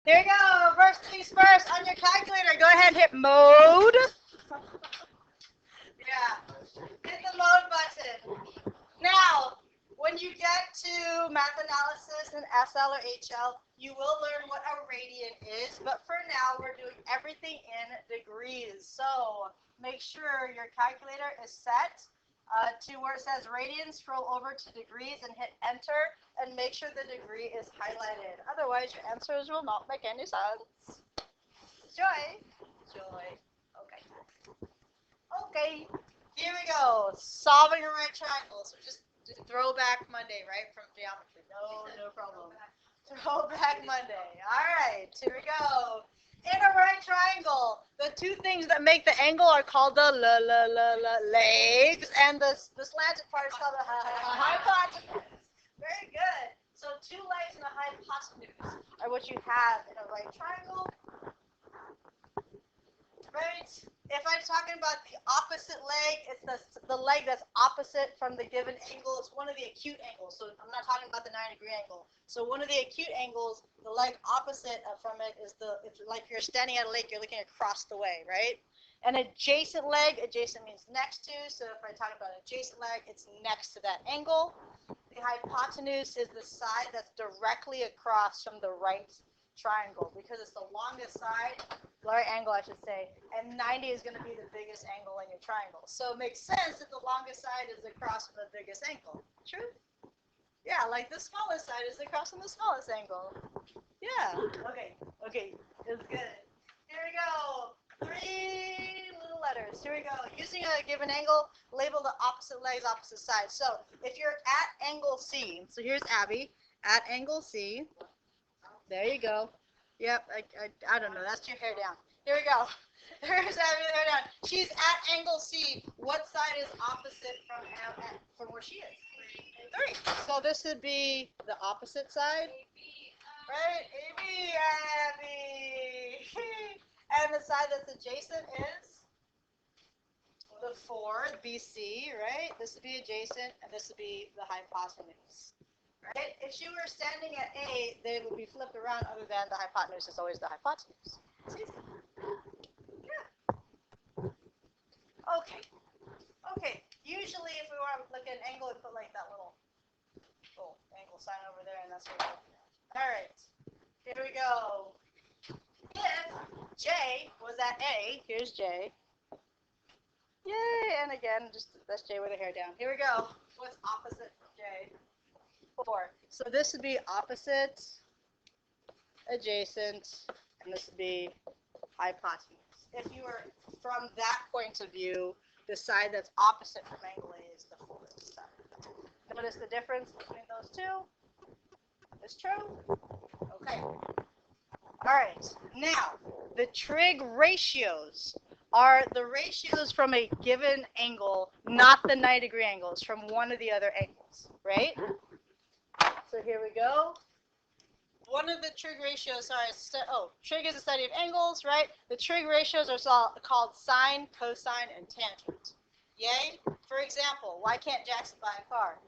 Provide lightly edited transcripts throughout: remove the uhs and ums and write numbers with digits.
Here we go. First things first, on your calculator, go ahead and hit mode. Yeah, hit the mode button. Now, when you get to math analysis and SL or HL, you will learn what a radian is, but for now, we're doing everything in degrees. So make sure your calculator is set to where it says radian, scroll over to degrees and hit enter, and make sure the degree is highlighted. Otherwise, your answers will not make any sense. Joy. Joy. Okay. Okay. Here we go. Solving a right triangle. So just throwback Monday, right, from geometry. No problem. Throwback Monday. All right. Here we go. In a right triangle, the two things that make the angle are called the legs, and the slanted part is called the hypotenuse. Very good. So two legs and a hypotenuse are what you have in a right triangle. Right? If I'm talking about the opposite leg, it's the leg that's opposite from the given angle. It's one of the acute angles. So I'm not talking about the 90-degree angle. So one of the acute angles, the leg opposite from it is it's like you're standing at a lake, you're looking across the way, right? An adjacent leg, adjacent means next to. So if I talk about an adjacent leg, it's next to that angle. The hypotenuse is the side that's directly across from the right triangle because it's the longest side, right angle I should say, and 90 is going to be the biggest angle in your triangle. So it makes sense that the longest side is across from the biggest angle. True? Yeah, like the smallest side is across from the smallest angle. Yeah. Okay. It's good. Here we go. 3 little letters. Here we go. Using a given angle, label the opposite legs, opposite sides. So if you're at angle C, so here's Abby, at angle C. There you go. Yep, I don't know. That's your hair down. Here we go. There's Abby, hair down. She's at angle C. What side is opposite from where she is? 3. So this would be the opposite side. Right? AB, Abby. And the side that's adjacent is the 4, BC, right? This would be adjacent, and this would be the hypotenuse. Right? If she were standing at A, they would be flipped around other than the hypotenuse is always the hypotenuse. Yeah. Okay. Usually if we want to look at an angle, we put like that little angle sign over there, and that's what we do. All right. Here we go. If J was at A, here's J. Yay! And again, that's J with her hair down. Here we go. What's opposite from J? 4. So this would be opposite, adjacent, and this would be hypotenuse. If you were from that point of view, the side that's opposite from angle A is the 4th side. Notice the difference between those two? Is true? Okay. All right. Now, the trig ratios are the ratios from a given angle, not the 90-degree angles, from one of the other angles, right? So here we go. One of the trig ratios, trig is a study of angles, right? The trig ratios are called sine, cosine, and tangent. Yay? For example, why can't Jackson buy a car?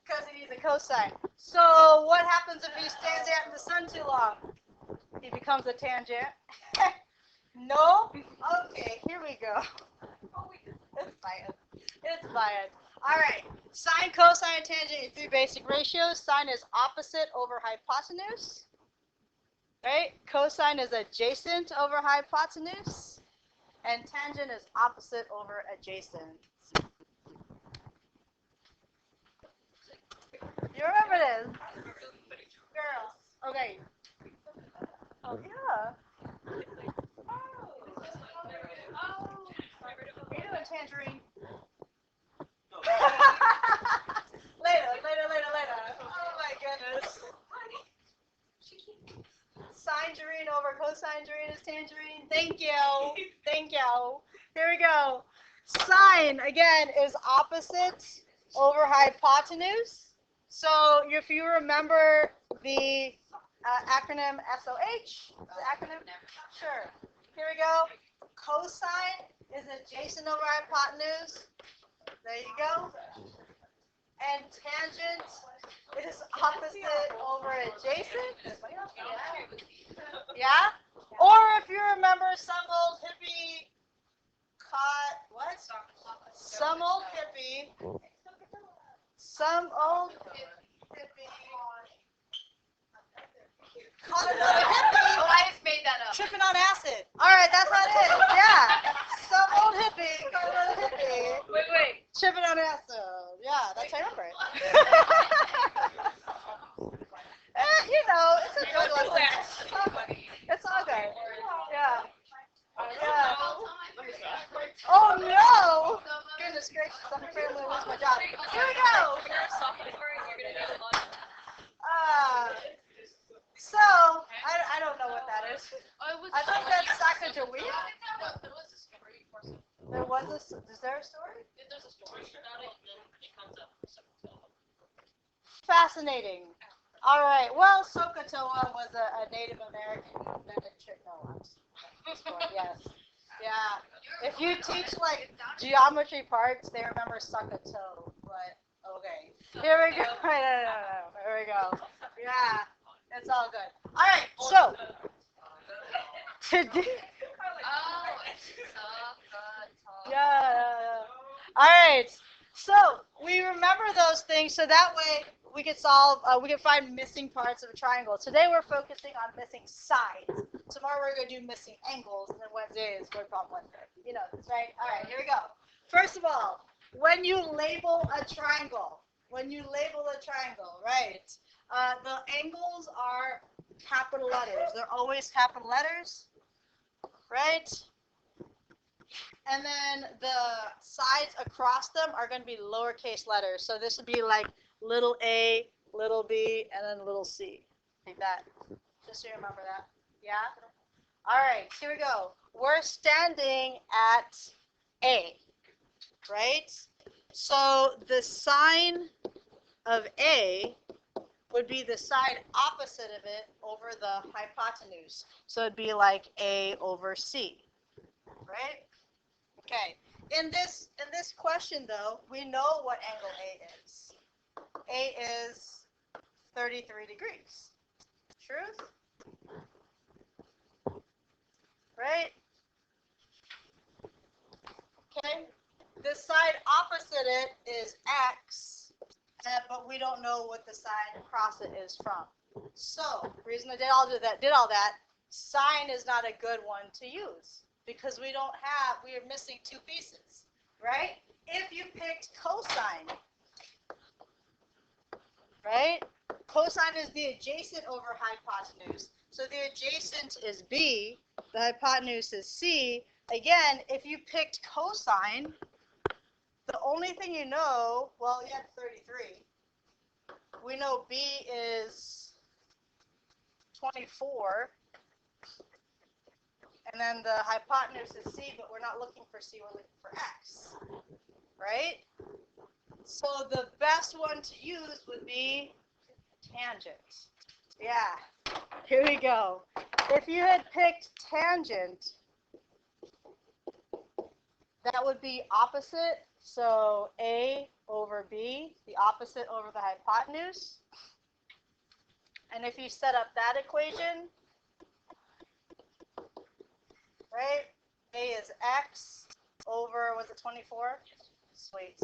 Because he needs a cosine. So what happens if he stays out in the sun too long? He becomes a tangent. No? Okay, here we go. It's biased. All right. Sine, cosine, and tangent are 3 basic ratios. Sine is opposite over hypotenuse. Right? Cosine is adjacent over hypotenuse. And tangent is opposite over adjacent. You remember this? Girls. Okay. Oh, yeah. Are you doing tangerine? Later. Oh my goodness. Sine-gerine over cosine-gerine is tangerine. Thank you. Here we go. Sine, again, is opposite over hypotenuse. So if you remember the acronym SOH, the acronym? Sure. Here we go. Cosine is adjacent over hypotenuse. There you go. And tangent is opposite over adjacent. Yeah? Or if you remember some old hippie caught, what? Some old hippie caught another hippie. Oh, I just made that up. Tripping on acid. All right, that's not it. Yeah. Some old hippie caught another hippie. Wait. Tripping on acid. Yeah, that's how I remember it. You know, it's a good lesson. It's all good. Yeah. Yeah. Oh no! Goodness gracious, I'm afraid I'm gonna lose my job. Here we go. So I don't know what that is. I think that's Sacagawea. There was a. Is there a story? There's a story about it, and then it comes up. Fascinating. All right. Well, Sokotoa was a Native American who invented trick. No, yes. Yeah. If you teach like geometry parts, they remember Sokoto. But okay. Here we go. No. Here we go. Yeah. It's all good. All right. So today. Yeah. All right. So we remember those things, so that way we can solve. We can find missing parts of a triangle. Today we're focusing on missing sides. Tomorrow we're going to do missing angles, and then Wednesday is word problem Wednesday. You know this, right? All right. Here we go. First of all, when you label a triangle, right? The angles are capital letters. They're always capital letters, right? And then the sides across them are going to be lowercase letters. So this would be like little a, little b, and then little c. Like that. Just so you remember that. Yeah? All right, here we go. We're standing at A, right? So the sign of A would be the side opposite of it over the hypotenuse. So it'd be like A over C, right? Okay. In this question, though, we know what angle A is. A is 33 degrees. Truth? Right? Okay. The side opposite it is X, but we don't know what the side across it is from. So, the reason I did all that, sine is not a good one to use. Because we are missing two pieces, right? If you picked cosine, right? Cosine is the adjacent over hypotenuse. So the adjacent is B, the hypotenuse is C. Again, if you picked cosine, the only thing you know, well, you had 33. We know B is 24. And then the hypotenuse is C, but we're not looking for C, we're looking for X, right? So the best one to use would be tangent. Yeah, here we go. If you had picked tangent, that would be opposite. So A over B, the opposite over the hypotenuse. And if you set up that equation, right? A is X over, was it 24? Sweet.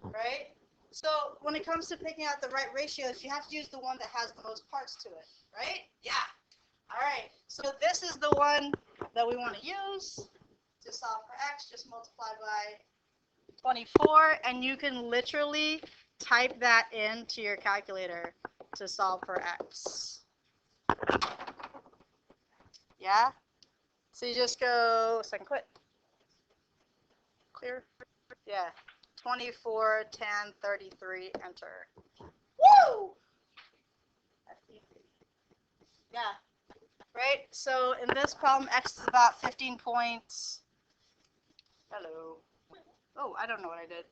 Right? So when it comes to picking out the right ratios, you have to use the one that has the most parts to it, right? Yeah. All right. So this is the one that we want to use to solve for X. Just multiply by 24, and you can literally type that into your calculator to solve for X. Yeah? So you just go, so I can quit. Clear? Yeah. 24, 10, 33, enter. Woo! That's easy. Yeah. Right? So in this problem, X is about 15 points. Hello. Oh, I don't know what I did.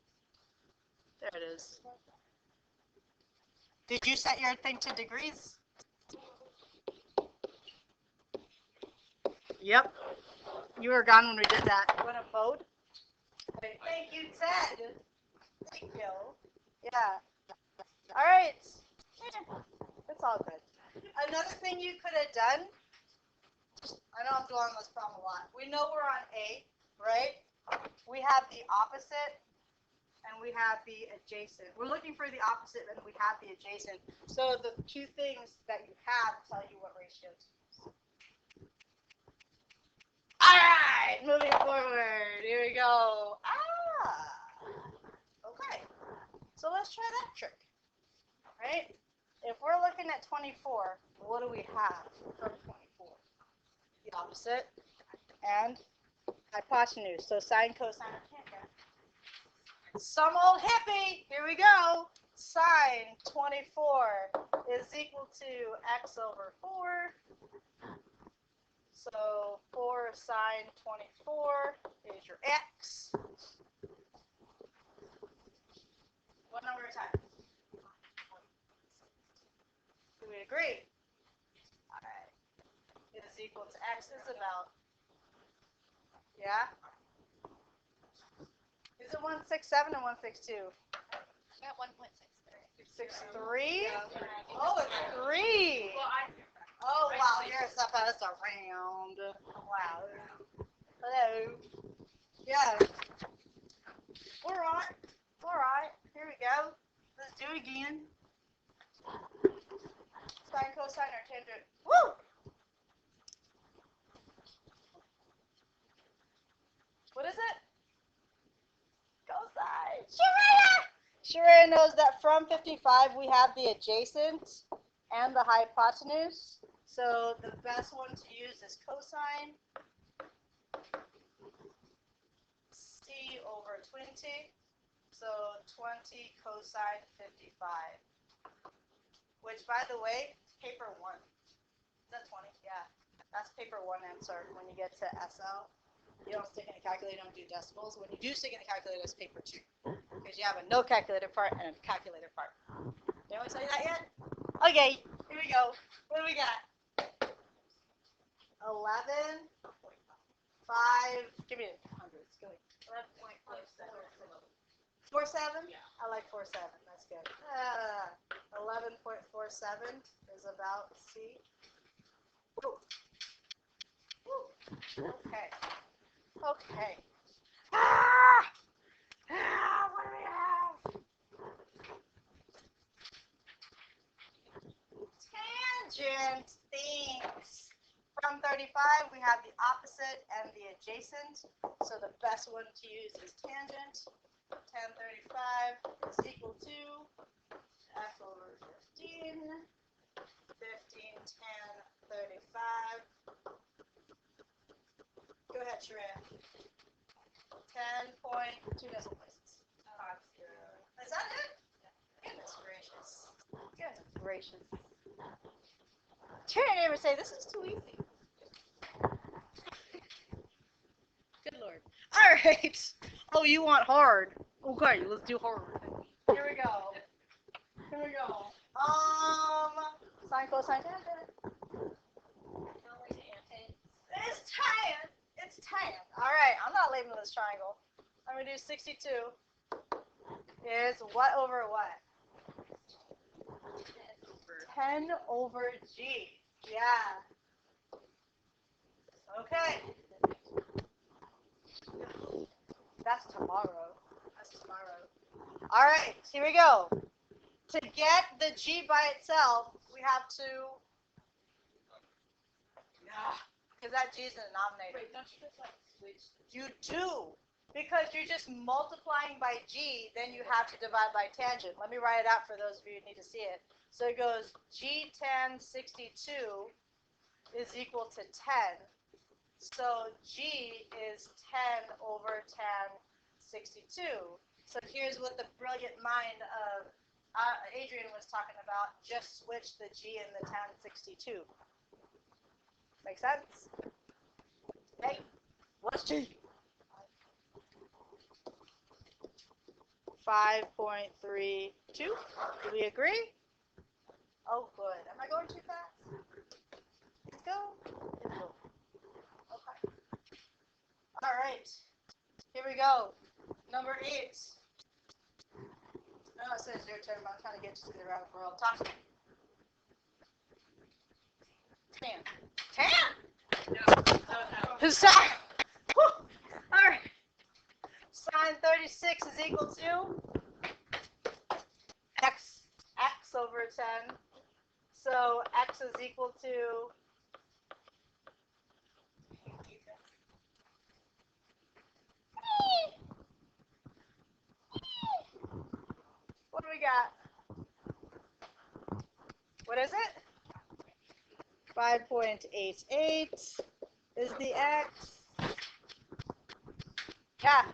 There it is. Did you set your thing to degrees? Yep. You were gone when we did that. You want a mode? Thank you, Ted. Thank you. Yeah. All right. It's all good. Another thing you could have done, I know I'm dwelling on this problem a lot. We know we're on A, right? We have the opposite and we have the adjacent. We're looking for the opposite and we have the adjacent. So the two things that you have tell you what ratio to use. All right, moving forward. Here we go. Okay. So let's try that trick, right? If we're looking at 24, what do we have from 24? The opposite and hypotenuse. So sine, cosine, or tangent. Some old hippie. Here we go. Sine 24 is equal to x over 4. So 4 sine 24 is your x. What number of times? Do we agree? All right. It is equal to x is about, yeah? Is it 167 or 162? I got 1.63. 63? Oh, it's 3. Oh, wow, you're supposed to round. Wow. Hello. Yeah. All right. All right. Here we go. Let's do it again. Sine, cosine, or tangent. Woo! What is it? Cosine. Sharia knows that from 55 we have the adjacent and the hypotenuse. So the best one to use is cosine. C over 20. So 20 cosine 55. Which, by the way, is paper 1. Is that 20? Yeah. That's paper 1 answer when you get to SL. You don't stick in a calculator, don't do decimals. When you do stick in a calculator, it's paper 2. Because you have a no calculator part and a calculator part. Did I tell you that yet? Okay, here we go. What do we got? 11, 5, give me the hundreds. Go ahead. 47? Yeah. I like 47. That's good. 11.47 is about C. Woo. Woo. Okay. Okay. What do we have? Tangent things. From 35, we have the opposite and the adjacent. So the best one to use is tangent. Tan 35 is equal to f over 15. 15 tan 35. Go ahead, Sharia. 10.2 decimal places. Is that it? Goodness gracious. Goodness gracious. Turn your neighbor and say, this is too easy. Good Lord. All right. Oh, you want hard. Okay, let's do hard. Here we go. Here we go. Sine, cosine, tangent. It's tan. It's tan. All right, I'm not labeling this triangle. I'm going to do 62 is what over what? 10 over G. Yeah. Okay. That's tomorrow. That's tomorrow. All right, here we go. To get the G by itself, we have to, because that G is in the denominator. Wait, don't you just like switch? You do, because you're just multiplying by G, then you have to divide by tangent. Let me write it out for those of you who need to see it. So it goes G tan 62 is equal to 10. So G is 10 over tan 62. So here's what the brilliant mind of Adrian was talking about. Just switch the G and the tan 62. Make sense? Hey, what's G? 5.32. Do we agree? Oh, good. Am I going too fast? Let's go. Okay. All right. Here we go. Number 8. Allison, it's your turn, but I'm trying to get you to the right world. Talk to me. 10. 10? No. Sine. All right. Sine 36 is equal to x over 10. So x is equal to what do we got? What is it? 5.88 is the x. Yeah.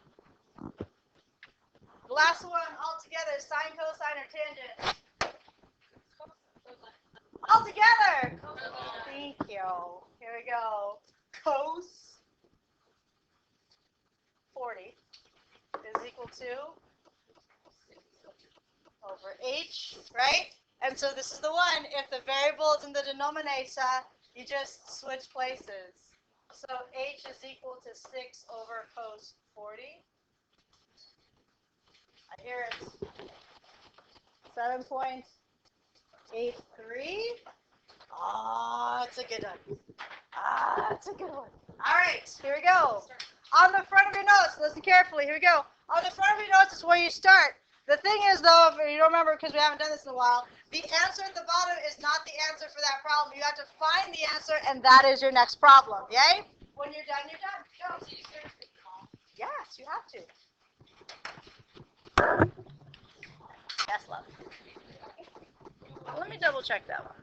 The last one all together, sine, cosine, or tangent? All together. Thank you. Here we go. Cos 40 is equal to over h, right? And so this is the one. If the variable is in the denominator, you just switch places. So h is equal to 6 over cos 40. I hear it. 7.83. Oh, it's a good one. That's a good one. All right, here we go. On the front of your notes, listen carefully. Here we go. On the front of your notes is where you start. The thing is, though, if you don't remember because we haven't done this in a while, the answer at the bottom is not the answer for that problem. You have to find the answer, and that is your next problem. Yay? When you're done, you're done. Go. Yes, you have to. Yes, love. Let me double check that one.